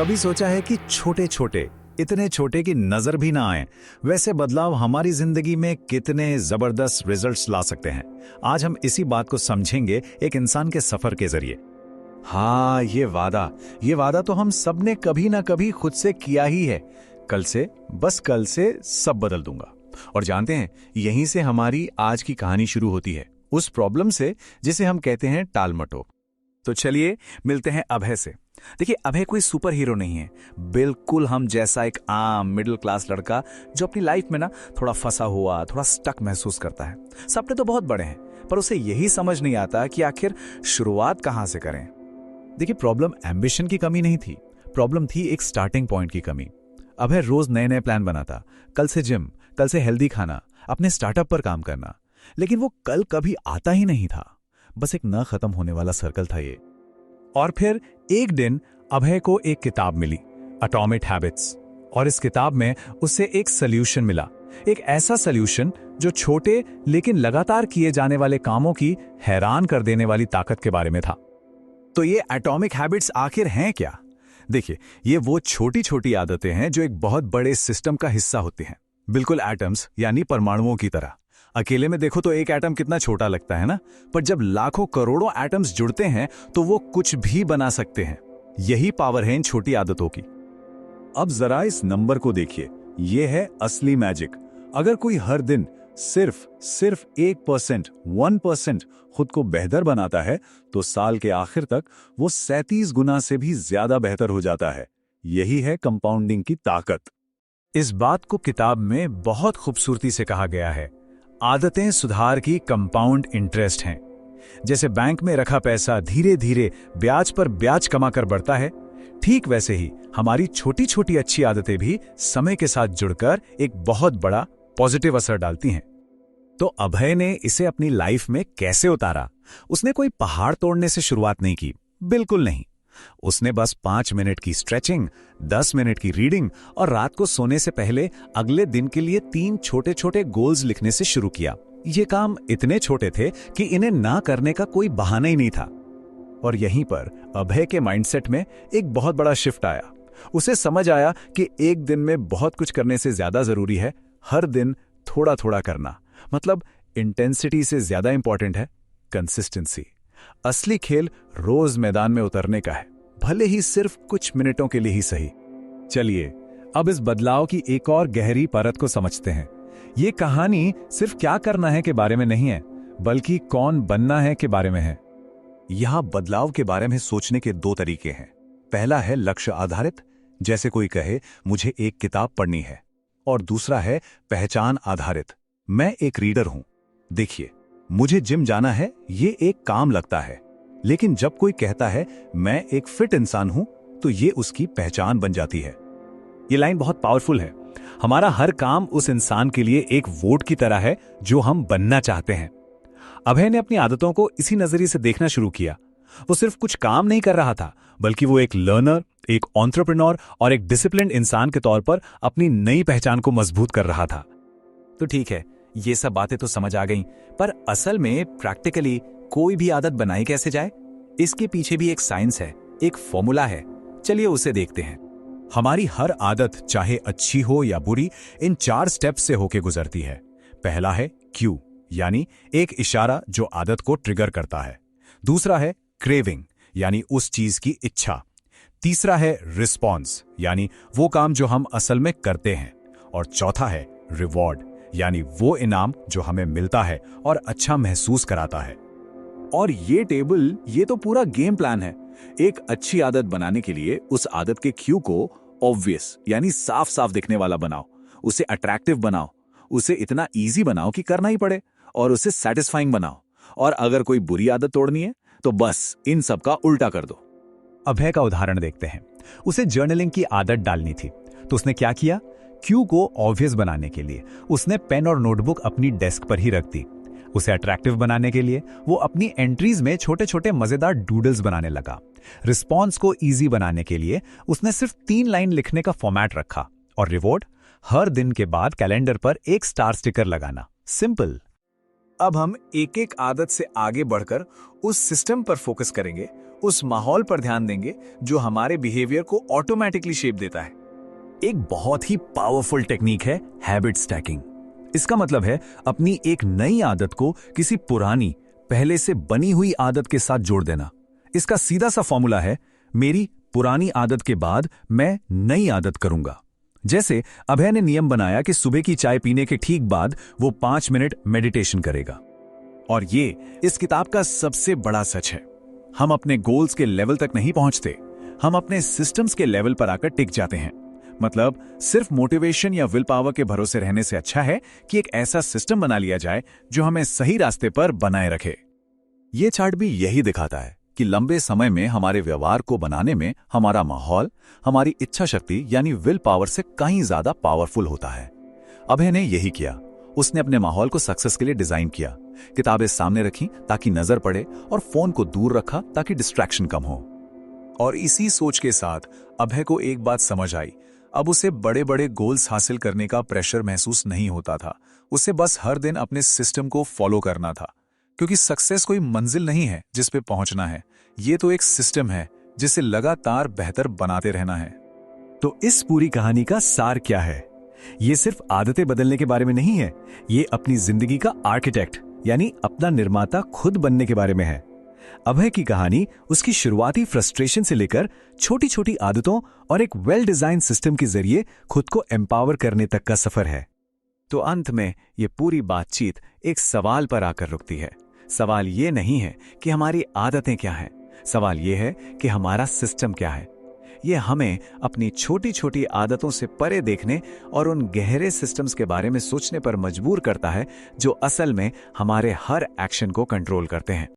कभी सोचा है कि छोटे छोटे, इतने छोटे कि नजर भी ना आए, वैसे बदलाव हमारी जिंदगी में कितने जबरदस्त रिजल्ट्स ला सकते हैं। आज हम इसी बात को समझेंगे एक इंसान के सफर के जरिए। हाँ, ये वादा तो हम सबने कभी ना कभी खुद से किया ही है। कल से, बस कल से सब बदल दूंगा। और जानते हैं, यहीं से हमारी आज की कहानी शुरू होती है, उस प्रॉब्लम से जिसे हम कहते हैं टालमटोल। तो चलिए मिलते हैं अभय से। देखिए, अभय कोई सुपर हीरो नहीं है, बिल्कुल हम जैसा एक आम मिडिल क्लास लड़का जो अपनी लाइफ में ना थोड़ा फंसा हुआ, थोड़ा स्टक महसूस करता है। सपने तो बहुत बड़े हैं, पर उसे यही समझ नहीं आता कि आखिर शुरुआत कहां से करें। देखिए, प्रॉब्लम एम्बिशन की कमी नहीं थी, प्रॉब्लम थी एक स्टार्टिंग पॉइंट की कमी। अभय रोज नए नए प्लान बनाता, कल से जिम, कल से हेल्दी खाना, अपने स्टार्टअप पर काम करना, लेकिन वो कल कभी आता ही नहीं था। बस एक न खत्म होने वाला सर्कल था ये। और फिर एक दिन अभय को एक किताब मिली, एटॉमिक हैबिट्स, और इस किताब में उसे एक सॉल्यूशन मिला, एक ऐसा सॉल्यूशन जो छोटे लेकिन लगातार किए जाने वाले कामों की हैरान कर देने वाली ताकत के बारे में था। तो ये एटॉमिक हैबिट्स आखिर हैं क्या? देखिए, ये वो छोटी छोटी आदतें हैं जो एक बहुत बड़े सिस्टम का हिस्सा होती हैं, बिल्कुल एटम्स यानी परमाणुओं की तरह। अकेले में देखो तो एक एटम कितना छोटा लगता है ना, पर जब लाखों करोड़ों एटम्स जुड़ते हैं तो वो कुछ भी बना सकते हैं। यही पावर है इन छोटी आदतों की। अब जरा इस नंबर को देखिए, ये है असली मैजिक। अगर कोई हर दिन सिर्फ 1% खुद को बेहतर बनाता है तो साल के आखिर तक वो 37 गुना से भी ज्यादा बेहतर हो जाता है। यही है कंपाउंडिंग की ताकत। इस बात को किताब में बहुत खूबसूरती से कहा गया है, आदतें सुधार की कंपाउंड इंटरेस्ट हैं। जैसे बैंक में रखा पैसा धीरे धीरे ब्याज पर ब्याज कमाकर बढ़ता है, ठीक वैसे ही हमारी छोटी छोटी अच्छी आदतें भी समय के साथ जुड़कर एक बहुत बड़ा पॉजिटिव असर डालती हैं। तो अभय ने इसे अपनी लाइफ में कैसे उतारा? उसने कोई पहाड़ तोड़ने से शुरुआत नहीं की, बिल्कुल नहीं। उसने बस 5 मिनट की स्ट्रेचिंग, 10 मिनट की रीडिंग और रात को सोने से पहले अगले दिन के लिए 3 छोटे छोटे गोल्स लिखने से शुरू किया। ये काम इतने छोटे थे कि इन्हें ना करने का कोई बहाना ही नहीं था। और यहीं पर अभय के माइंडसेट में एक बहुत बड़ा शिफ्ट आया। उसे समझ आया कि एक दिन में बहुत कुछ करने से ज्यादा जरूरी है हर दिन थोड़ा थोड़ा करना। मतलब इंटेंसिटी से ज्यादा इंपॉर्टेंट है कंसिस्टेंसी। असली खेल रोज मैदान में उतरने का है, भले ही सिर्फ कुछ मिनटों के लिए ही सही। चलिए अब इस बदलाव की एक और गहरी परत को समझते हैं। ये कहानी सिर्फ क्या करना है के बारे में नहीं है, बल्कि कौन बनना है के बारे में है। यहां बदलाव के बारे में सोचने के 2 तरीके हैं। पहला है लक्ष्य आधारित, जैसे कोई कहे मुझे एक किताब पढ़नी है, और दूसरा है पहचान आधारित, मैं एक रीडर हूं। देखिए, मुझे जिम जाना है, ये एक काम लगता है, लेकिन जब कोई कहता है मैं एक फिट इंसान हूं, तो ये उसकी पहचान बन जाती है। ये लाइन बहुत पावरफुल है। हमारा हर काम उस इंसान के लिए एक वोट की तरह है जो हम बनना चाहते हैं। अभय ने अपनी आदतों को इसी नजरिए से देखना शुरू किया। वो सिर्फ कुछ काम नहीं कर रहा था, बल्कि वो एक लर्नर, एक एंटरप्रेन्योर और एक डिसिप्लिन्ड इंसान के तौर पर अपनी नई पहचान को मजबूत कर रहा था। तो ठीक है, ये सब बातें तो समझ आ गईं, पर असल में प्रैक्टिकली कोई भी आदत बनाई कैसे जाए? इसके पीछे भी एक साइंस है, एक फॉर्मूला है। चलिए उसे देखते हैं। हमारी हर आदत, चाहे अच्छी हो या बुरी, इन 4 स्टेप्स से होके गुजरती है। पहला है क्यू, यानी एक इशारा जो आदत को ट्रिगर करता है। दूसरा है क्रेविंग, यानी उस चीज की इच्छा। तीसरा है रिस्पॉन्स, यानी वो काम जो हम असल में करते हैं। और चौथा है रिवॉर्ड, यानी वो इनाम जो हमें मिलता है और अच्छा महसूस कराता है। और ये टेबल, ये तो पूरा गेम प्लान है। एक अच्छी आदत बनाने के लिए उस आदत के क्यू को ऑब्वियस यानी साफ साफ दिखने वाला बनाओ, उसे अट्रैक्टिव बनाओ, उसे इतना इजी बनाओ कि करना ही पड़े, और उसे सेटिस्फाइंग बनाओ। और अगर कोई बुरी आदत तोड़नी है तो बस इन सब का उल्टा कर दो। अभय का उदाहरण देखते हैं। उसे जर्नलिंग की आदत डालनी थी, तो उसने क्या किया? क्यू को ऑब्वियस बनाने के लिए उसने पेन और नोटबुक अपनी डेस्क पर ही रख दी। उसे अट्रैक्टिव बनाने के लिए वो अपनी एंट्रीज में छोटे छोटे मजेदार डूडल्स बनाने लगा। रिस्पॉन्स को इजी बनाने के लिए उसने सिर्फ 3 लाइन लिखने का फॉर्मेट रखा। और रिवॉर्ड, हर दिन के बाद कैलेंडर पर एक स्टार स्टिकर लगाना। सिंपल। अब हम एक एक आदत से आगे बढ़कर उस सिस्टम पर फोकस करेंगे, उस माहौल पर ध्यान देंगे जो हमारे बिहेवियर को ऑटोमेटिकली शेप देता है। एक बहुत ही पावरफुल टेक्निक है हैबिट स्टैकिंग। इसका मतलब है अपनी एक नई आदत को किसी पुरानी, पहले से बनी हुई आदत के साथ जोड़ देना। इसका सीधा सा फॉर्मूला है, मेरी पुरानी आदत के बाद मैं नई आदत करूंगा। जैसे अभय ने नियम बनाया कि सुबह की चाय पीने के ठीक बाद वो 5 मिनट मेडिटेशन करेगा। और ये इस किताब का सबसे बड़ा सच है। हम अपने गोल्स के लेवल तक नहीं पहुंचते, हम अपने सिस्टम्स के लेवल पर आकर टिक जाते हैं। मतलब सिर्फ मोटिवेशन या विल पावर के भरोसे रहने से अच्छा है कि एक ऐसा सिस्टम बना लिया जाए जो हमें सही रास्ते पर बनाए रखे। ये चार्ट भी यही दिखाता है कि लंबे समय में हमारे व्यवहार को बनाने में हमारा माहौल, हमारी इच्छा शक्ति यानी विल पावर से कहीं ज्यादा पावरफुल होता है। अभय ने यही किया। उसने अपने माहौल को सक्सेस के लिए डिजाइन किया। किताबें सामने रखी ताकि नजर पड़े और फोन को दूर रखा ताकि डिस्ट्रैक्शन कम हो। और इसी सोच के साथ अभय को एक बात समझ आई। अब उसे बड़े बड़े गोल्स हासिल करने का प्रेशर महसूस नहीं होता था। उसे बस हर दिन अपने सिस्टम को फॉलो करना था, क्योंकि सक्सेस कोई मंजिल नहीं है जिस पे पहुंचना है। ये तो एक सिस्टम है जिसे लगातार बेहतर बनाते रहना है। तो इस पूरी कहानी का सार क्या है? ये सिर्फ आदतें बदलने के बारे में नहीं है, ये अपनी जिंदगी का आर्किटेक्ट यानी अपना निर्माता खुद बनने के बारे में है। अभय की कहानी उसकी शुरुआती फ्रस्ट्रेशन से लेकर छोटी छोटी आदतों और एक वेल डिजाइन सिस्टम के जरिए खुद को एम्पावर करने तक का सफर है। तो अंत में ये पूरी बातचीत एक सवाल पर आकर रुकती है। सवाल ये नहीं है कि हमारी आदतें क्या हैं, सवाल ये है कि हमारा सिस्टम क्या है। ये हमें अपनी छोटी छोटी आदतों से परे देखने और उन गहरे सिस्टम्स के बारे में सोचने पर मजबूर करता है जो असल में हमारे हर एक्शन को कंट्रोल करते हैं।